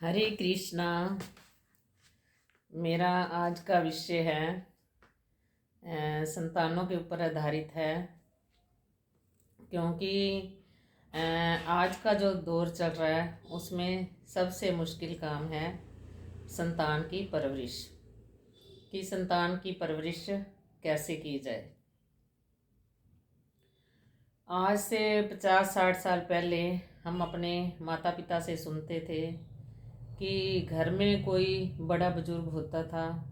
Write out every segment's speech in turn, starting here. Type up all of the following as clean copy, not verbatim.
हरे कृष्णा। मेरा आज का विषय है संतानों के ऊपर आधारित है, क्योंकि आज का जो दौर चल रहा है उसमें सबसे मुश्किल काम है संतान की परवरिश। कि संतान की परवरिश कैसे की जाए। आज से 50-60 साल पहले हम अपने माता पिता से सुनते थे कि घर में कोई बड़ा बुजुर्ग होता था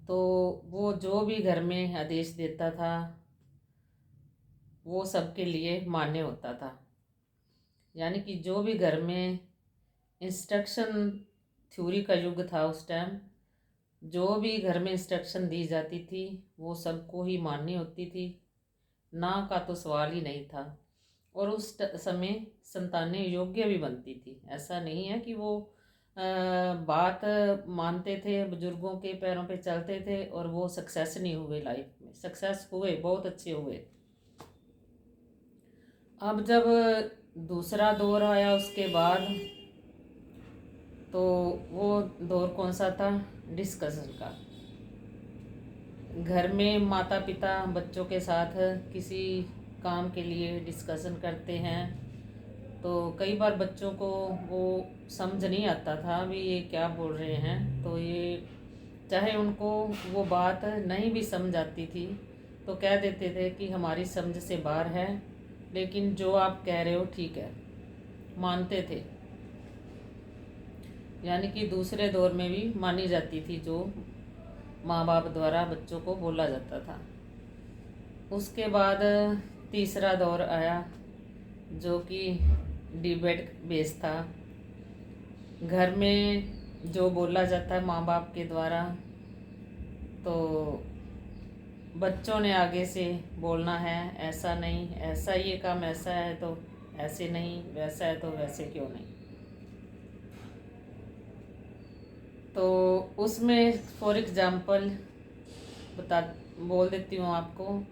तो वो जो भी घर में आदेश देता था वो सबके लिए मान्य होता था। यानी कि जो भी घर में इंस्ट्रक्शन, थ्योरी का युग था उस टाइम, जो भी घर में इंस्ट्रक्शन दी जाती थी वो सबको ही मान्य होती थी, ना का तो सवाल ही नहीं था। और उस समय संतानें योग्य भी बनती थी। ऐसा नहीं है कि वो बात मानते थे, बुजुर्गों के पैरों पे चलते थे और वो सक्सेस नहीं हुए लाइफ में। सक्सेस हुए, बहुत अच्छे हुए। अब जब दूसरा दौर आया उसके बाद, तो वो दौर कौन सा था? डिस्कशन का। घर में माता पिता बच्चों के साथ किसी काम के लिए डिस्कशन करते हैं तो कई बार बच्चों को वो समझ नहीं आता था भी ये क्या बोल रहे हैं। तो ये चाहे उनको वो बात नहीं भी समझ आती थी तो कह देते थे कि हमारी समझ से बाहर है, लेकिन जो आप कह रहे हो ठीक है, मानते थे। यानी कि दूसरे दौर में भी मानी जाती थी जो माँ बाप द्वारा बच्चों को बोला जाता था। उसके बाद तीसरा दौर आया जो कि डिबेट बेस था। घर में जो बोला जाता है माँ बाप के द्वारा, तो बच्चों ने आगे से बोलना है, ऐसा नहीं, ऐसा ये काम ऐसा है तो ऐसे नहीं, वैसा है तो वैसे क्यों नहीं। तो उसमें फॉर एग्जांपल बता बोल देती हूँ आपको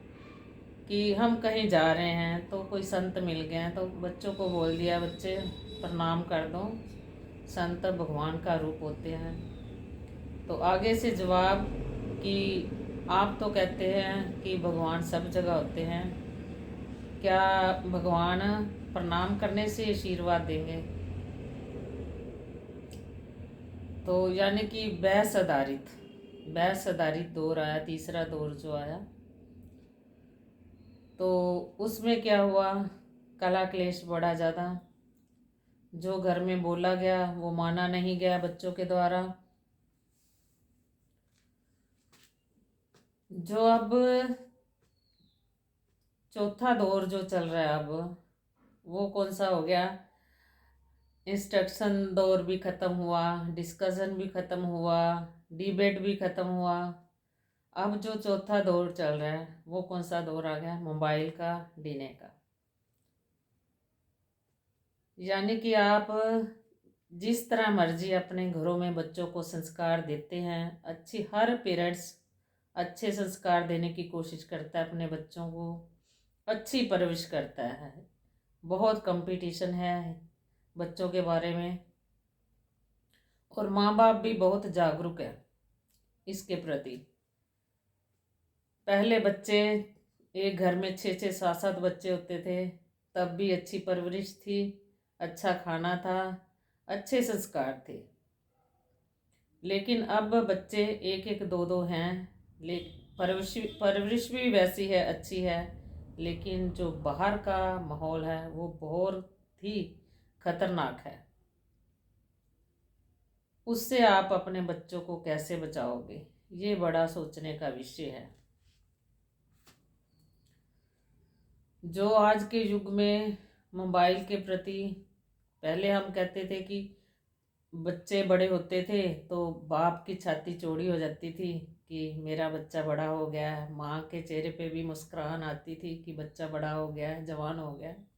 कि हम कहीं जा रहे हैं तो कोई संत मिल गए हैं तो बच्चों को बोल दिया, बच्चे प्रणाम कर दो, संत भगवान का रूप होते हैं। तो आगे से जवाब कि आप तो कहते हैं कि भगवान सब जगह होते हैं, क्या भगवान प्रणाम करने से आशीर्वाद देंगे? तो यानी कि बहस आधारित दौर आया, तीसरा दौर जो आया। तो उसमें क्या हुआ, कला क्लेश बढ़ा ज़्यादा। जो घर में बोला गया वो माना नहीं गया बच्चों के द्वारा। जो अब चौथा दौर जो चल रहा है अब, वो कौन सा हो गया? इंस्ट्रक्शन दौर भी ख़त्म हुआ, डिस्कशन भी ख़त्म हुआ, डिबेट भी ख़त्म हुआ। अब जो चौथा दौर चल रहा है वो कौन सा दौर आ गया? मोबाइल का, डीने का। यानी कि आप जिस तरह मर्जी अपने घरों में बच्चों को संस्कार देते हैं, हर पेरेंट्स अच्छे संस्कार देने की कोशिश करता है, अपने बच्चों को अच्छी परवरिश करता है। बहुत कंपटीशन है बच्चों के बारे में और माँ बाप भी बहुत जागरूक है इसके प्रति। पहले बच्चे, एक घर में 6-6 7-7 बच्चे होते थे, तब भी अच्छी परवरिश थी, अच्छा खाना था, अच्छे संस्कार थे। लेकिन अब बच्चे 1-1 2-2 हैं, ले परवरिश भी वैसी है, अच्छी है, लेकिन जो बाहर का माहौल है वो बहुत ही खतरनाक है। उससे आप अपने बच्चों को कैसे बचाओगे, ये बड़ा सोचने का विषय है। जो आज के युग में मोबाइल के प्रति, पहले हम कहते थे कि बच्चे बड़े होते थे तो बाप की छाती चौड़ी हो जाती थी कि मेरा बच्चा बड़ा हो गया है, माँ के चेहरे पे भी मुस्कुराहट आती थी कि बच्चा बड़ा हो गया है, जवान हो गया है।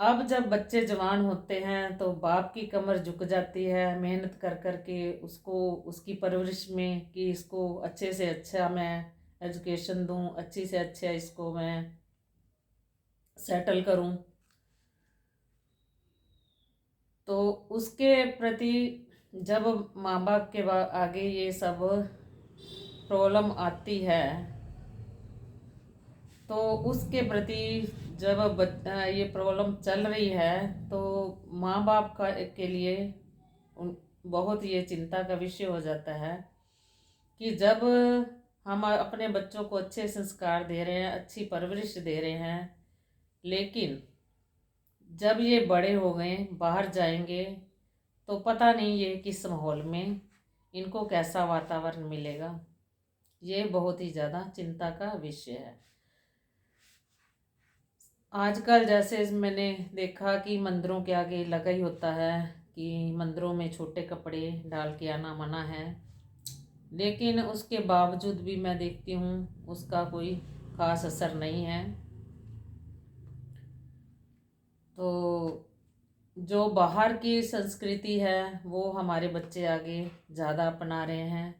अब जब बच्चे जवान होते हैं तो बाप की कमर झुक जाती है मेहनत कर कर के उसको, उसकी परवरिश में, कि इसको अच्छे से अच्छा मैं एजुकेशन दूं, अच्छी से अच्छा इसको मैं सेटल करूं। तो उसके प्रति जब माँ बाप के आगे ये सब प्रॉब्लम आती है, तो उसके प्रति जब ये प्रॉब्लम चल रही है, तो माँ बाप के लिए बहुत ये चिंता का विषय हो जाता है कि जब हम अपने बच्चों को अच्छे संस्कार दे रहे हैं, अच्छी परवरिश दे रहे हैं, लेकिन जब ये बड़े हो गए, बाहर जाएंगे, तो पता नहीं ये किस माहौल में इनको कैसा वातावरण मिलेगा। ये बहुत ही ज़्यादा चिंता का विषय है। आजकल जैसे मैंने देखा कि मंदिरों के आगे लगा ही होता है कि मंदिरों में छोटे कपड़े डाल के आना मना है, लेकिन उसके बावजूद भी मैं देखती हूँ उसका कोई खास असर नहीं है। तो जो बाहर की संस्कृति है वो हमारे बच्चे आगे ज़्यादा अपना रहे हैं,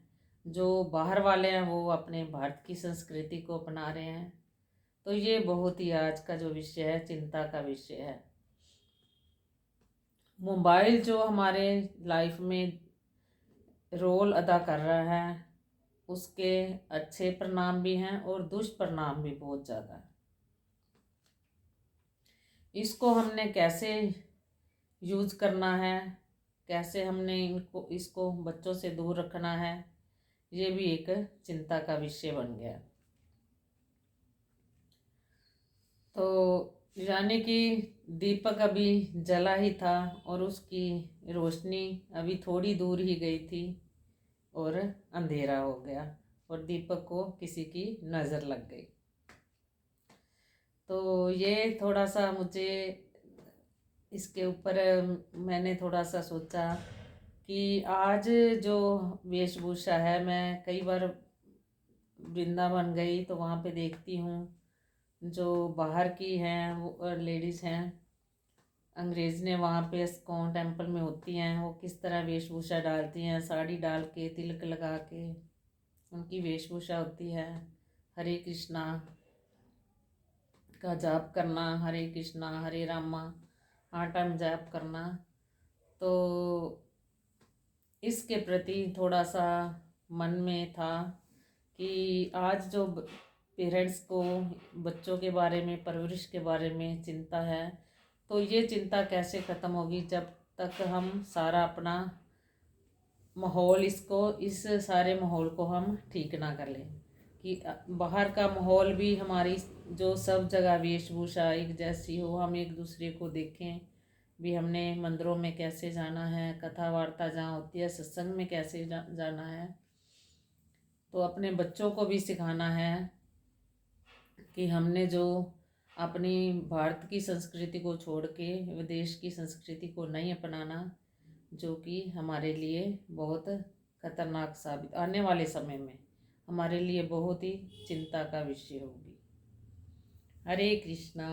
जो बाहर वाले हैं वो अपने भारत की संस्कृति को अपना रहे हैं। तो ये बहुत ही आज का जो विषय है, चिंता का विषय है। मोबाइल जो हमारे लाइफ में रोल अदा कर रहा है, उसके अच्छे परिणाम भी हैं और दुष्परिणाम भी बहुत ज़्यादा है। इसको हमने कैसे यूज करना है, कैसे हमने इसको बच्चों से दूर रखना है, ये भी एक चिंता का विषय बन गया। तो यानी कि दीपक अभी जला ही था और उसकी रोशनी अभी थोड़ी दूर ही गई थी और अंधेरा हो गया और दीपक को किसी की नज़र लग गई। तो ये थोड़ा सा मुझे इसके ऊपर मैंने थोड़ा सा सोचा कि आज जो वेशभूषा है, मैं कई बार वृंदावन गई तो वहाँ पे देखती हूँ जो बाहर की हैं वो लेडीज़ हैं, अंग्रेज़ ने वहाँ पे इस्कॉन टेम्पल में होती हैं, वो किस तरह वेशभूषा डालती हैं, साड़ी डाल के तिलक लगा के उनकी वेशभूषा होती है। हरे कृष्णा का जाप करना, हरे कृष्णा हरे रामा 8 टाइम जाप करना। तो इसके प्रति थोड़ा सा मन में था कि आज जो पेरेंट्स को बच्चों के बारे में, परवरिश के बारे में चिंता है, तो ये चिंता कैसे ख़त्म होगी जब तक हम सारा अपना माहौल इस सारे माहौल को हम ठीक ना कर लें। कि बाहर का माहौल भी हमारी जो सब जगह वेशभूषा एक जैसी हो, हम एक दूसरे को देखें भी, हमने मंदिरों में कैसे जाना है, कथा वार्ता जहाँ होती है, सत्संग में कैसे जाना है। तो अपने बच्चों को भी सिखाना है कि हमने जो अपनी भारत की संस्कृति को छोड़ के विदेश की संस्कृति को नहीं अपनाना, जो कि हमारे लिए बहुत खतरनाक साबित आने वाले समय में हमारे लिए बहुत ही चिंता का विषय होगी। हरे कृष्णा।